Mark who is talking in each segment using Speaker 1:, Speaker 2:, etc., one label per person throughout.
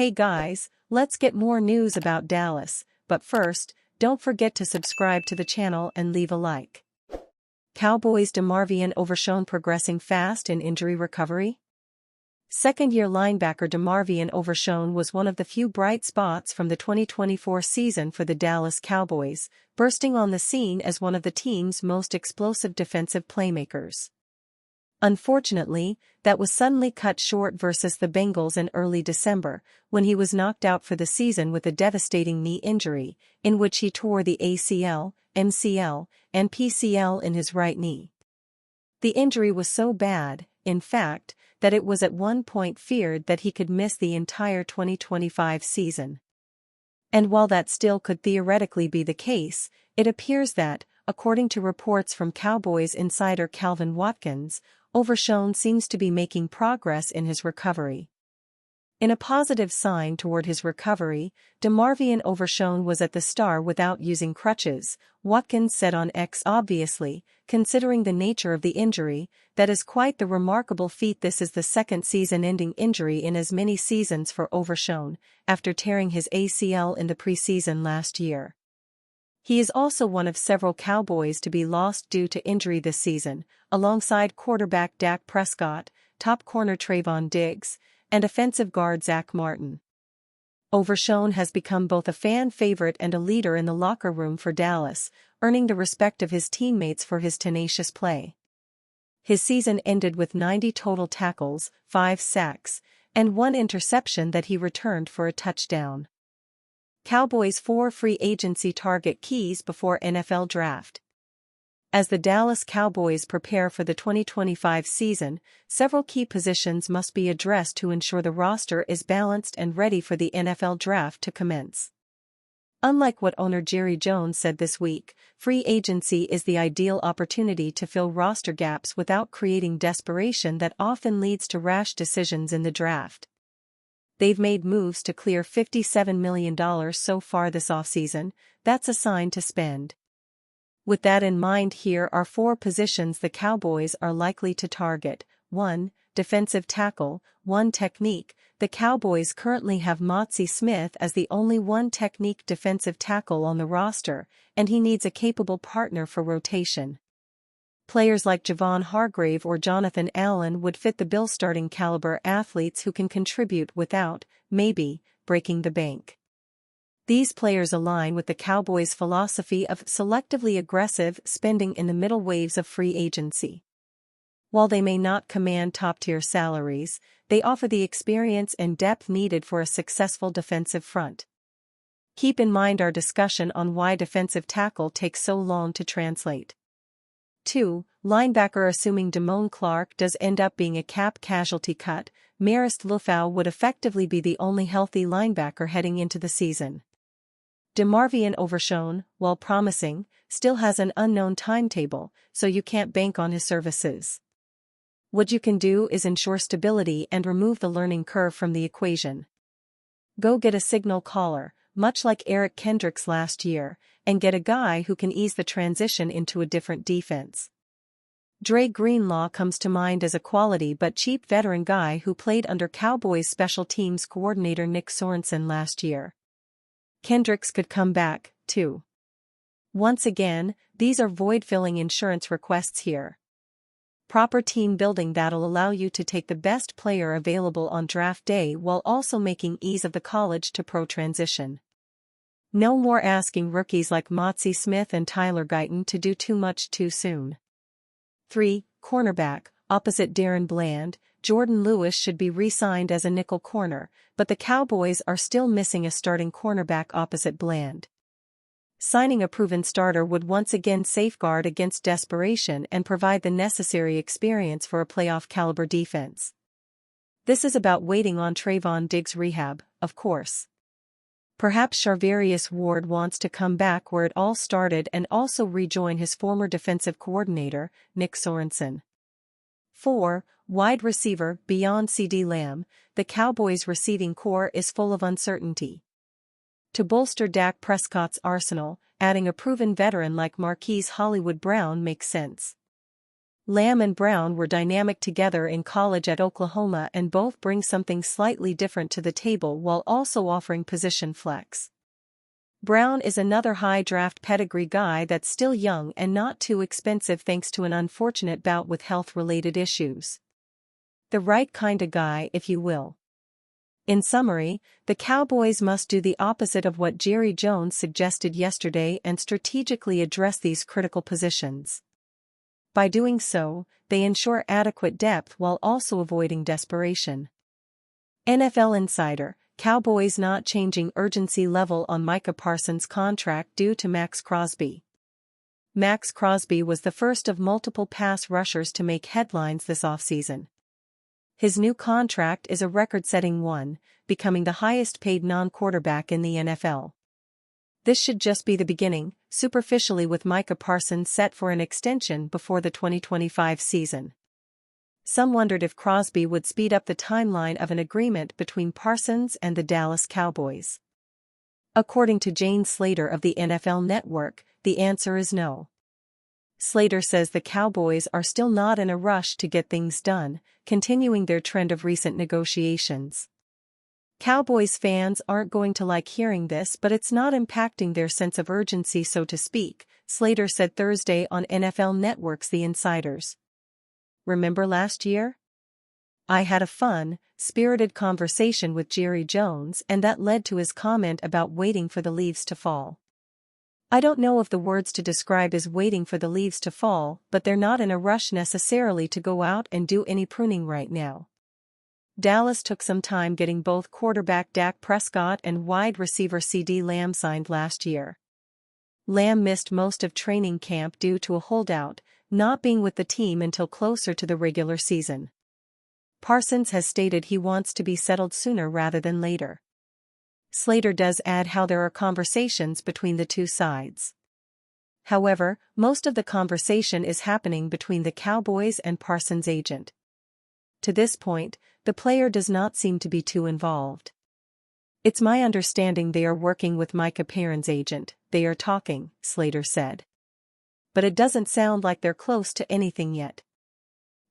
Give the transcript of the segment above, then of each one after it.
Speaker 1: Hey guys, let's get more news about Dallas, but first, don't forget to subscribe to the channel and leave a like. Cowboys' DeMarvion Overshown progressing fast in injury recovery? Second-year linebacker DeMarvion Overshown was one of the few bright spots from the 2024 season for the Dallas Cowboys, bursting on the scene as one of the team's most explosive defensive playmakers. Unfortunately, that was suddenly cut short versus the Bengals in early December, when he was knocked out for the season with a devastating knee injury, in which he tore the ACL, MCL, and PCL in his right knee. The injury was so bad, in fact, that it was at one point feared that he could miss the entire 2025 season. And while that still could theoretically be the case, it appears that, according to reports from Cowboys insider Calvin Watkins, Overshown seems to be making progress in his recovery. In a positive sign toward his recovery, DeMarvion Overshown was at the start without using crutches, Watkins said on X. Obviously, considering the nature of the injury, that is quite the remarkable feat. This is the second season-ending injury in as many seasons for Overshown, after tearing his ACL in the preseason last year. He is also one of several Cowboys to be lost due to injury this season, alongside quarterback Dak Prescott, top corner Trayvon Diggs, and offensive guard Zach Martin. Overshown has become both a fan favorite and a leader in the locker room for Dallas, earning the respect of his teammates for his tenacious play. His season ended with 90 total tackles, 5 sacks, and 1 interception that he returned for a touchdown. Cowboys' 4 free agency target keys before NFL draft. As the Dallas Cowboys prepare for the 2025 season, several key positions must be addressed to ensure the roster is balanced and ready for the NFL draft to commence. Unlike what owner Jerry Jones said this week, free agency is the ideal opportunity to fill roster gaps without creating desperation that often leads to rash decisions in the draft. They've made moves to clear $57 million so far this offseason. That's a sign to spend. With that in mind, here are 4 positions the Cowboys are likely to target. 1. Defensive tackle, 1 technique. The Cowboys currently have Mazi Smith as the only 1 technique defensive tackle on the roster, and he needs a capable partner for rotation. Players like Javon Hargrave or Jonathan Allen would fit the bill, starting caliber athletes who can contribute without, maybe, breaking the bank. These players align with the Cowboys' philosophy of selectively aggressive spending in the middle waves of free agency. While they may not command top-tier salaries, they offer the experience and depth needed for a successful defensive front. Keep in mind our discussion on why defensive tackle takes so long to translate. 2. Linebacker. Assuming Damone Clark does end up being a cap casualty cut, Marist Liufau would effectively be the only healthy linebacker heading into the season. DeMarvion Overshown, while promising, still has an unknown timetable, so you can't bank on his services. What you can do is ensure stability and remove the learning curve from the equation. Go get a signal caller, much like Eric Kendricks last year, and get a guy who can ease the transition into a different defense. Dre Greenlaw comes to mind as a quality but cheap veteran guy who played under Cowboys special teams coordinator Nick Sorensen last year. Kendricks could come back, too. Once again, these are void-filling insurance requests here. Proper team building that'll allow you to take the best player available on draft day while also making ease of the college to pro transition. No more asking rookies like Mazi Smith and Tyler Guyton to do too much too soon. 3. Cornerback. Opposite Darren Bland, Jordan Lewis should be re-signed as a nickel corner, but the Cowboys are still missing a starting cornerback opposite Bland. Signing a proven starter would once again safeguard against desperation and provide the necessary experience for a playoff-caliber defense. This is about waiting on Trayvon Diggs' rehab, of course. Perhaps Charvarius Ward wants to come back where it all started and also rejoin his former defensive coordinator, Nick Sorensen. 4. Wide receiver. Beyond CeeDee Lamb, the Cowboys' receiving core is full of uncertainty. To bolster Dak Prescott's arsenal, adding a proven veteran like Marquise Hollywood Brown makes sense. Lamb and Brown were dynamic together in college at Oklahoma and both bring something slightly different to the table while also offering position flex. Brown is another high draft pedigree guy that's still young and not too expensive thanks to an unfortunate bout with health-related issues. The right kinda guy, if you will. In summary, the Cowboys must do the opposite of what Jerry Jones suggested yesterday and strategically address these critical positions. By doing so, they ensure adequate depth while also avoiding desperation. NFL Insider: Cowboys not changing urgency level on Micah Parsons' contract due to Max Crosby. Max Crosby was the first of multiple pass rushers to make headlines this offseason. His new contract is a record-setting one, becoming the highest-paid non-quarterback in the NFL. This should just be the beginning, superficially, with Micah Parsons set for an extension before the 2025 season. Some wondered if Crosby would speed up the timeline of an agreement between Parsons and the Dallas Cowboys. According to Jane Slater of the NFL Network, the answer is no. Slater says the Cowboys are still not in a rush to get things done, continuing their trend of recent negotiations. Cowboys fans aren't going to like hearing this, but it's not impacting their sense of urgency, so to speak, Slater said Thursday on NFL Network's The Insiders. Remember last year? I had a fun, spirited conversation with Jerry Jones, and that led to his comment about waiting for the leaves to fall. I don't know if the words to describe is waiting for the leaves to fall, but they're not in a rush necessarily to go out and do any pruning right now. Dallas took some time getting both quarterback Dak Prescott and wide receiver CeeDee Lamb signed last year. Lamb missed most of training camp due to a holdout, not being with the team until closer to the regular season. Parsons has stated he wants to be settled sooner rather than later. Slater does add how there are conversations between the two sides. However, most of the conversation is happening between the Cowboys and Parsons' agent. To this point, the player does not seem to be too involved. It's my understanding they are working with Micah Parsons' agent, they are talking, Slater said. But it doesn't sound like they're close to anything yet.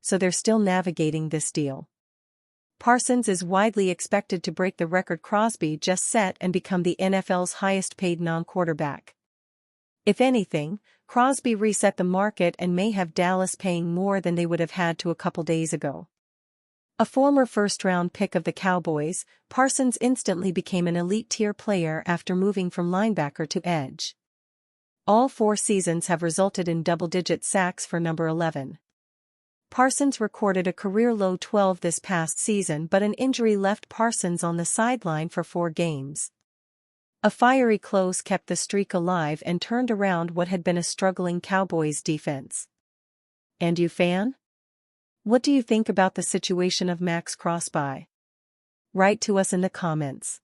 Speaker 1: So they're still navigating this deal. Parsons is widely expected to break the record Crosby just set and become the NFL's highest-paid non-quarterback. If anything, Crosby reset the market and may have Dallas paying more than they would have had to a couple days ago. A former first-round pick of the Cowboys, Parsons instantly became an elite-tier player after moving from linebacker to edge. All 4 seasons have resulted in double-digit sacks for number 11. Parsons recorded a career-low 12 this past season, but an injury left Parsons on the sideline for 4 games. A fiery close kept the streak alive and turned around what had been a struggling Cowboys defense. And you, fan? What do you think about the situation of Max Crosby? Write to us in the comments.